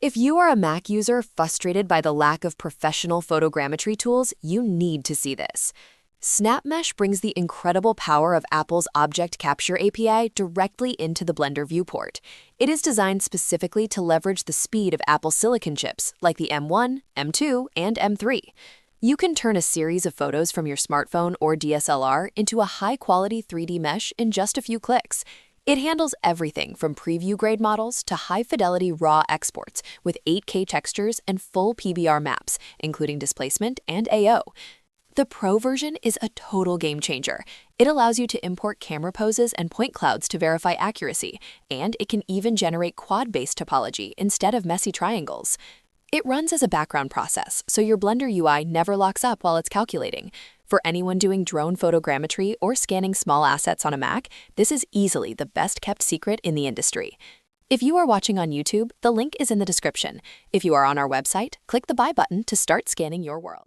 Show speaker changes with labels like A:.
A: If you are a Mac user frustrated by the lack of professional photogrammetry tools, you need to see this. Snapmesh brings the incredible power of Apple's Object Capture API directly into the Blender viewport. It is designed specifically to leverage the speed of Apple silicon chips like the M1, M2, and M3. You can turn a series of photos from your smartphone or DSLR into a high-quality 3D mesh in just a few clicks. It handles everything from preview-grade models to high-fidelity RAW exports with 8K textures and full PBR maps, including displacement and AO. The Pro version is a total game changer. It allows you to import camera poses and point clouds to verify accuracy, and it can even generate quad-based topology instead of messy triangles. It runs as a background process, so your Blender UI never locks up while it's calculating. For anyone doing drone photogrammetry or scanning small assets on a Mac, this is easily the best-kept secret in the industry. If you are watching on YouTube, the link is in the description. If you are on our website, click the Buy button to start scanning your world.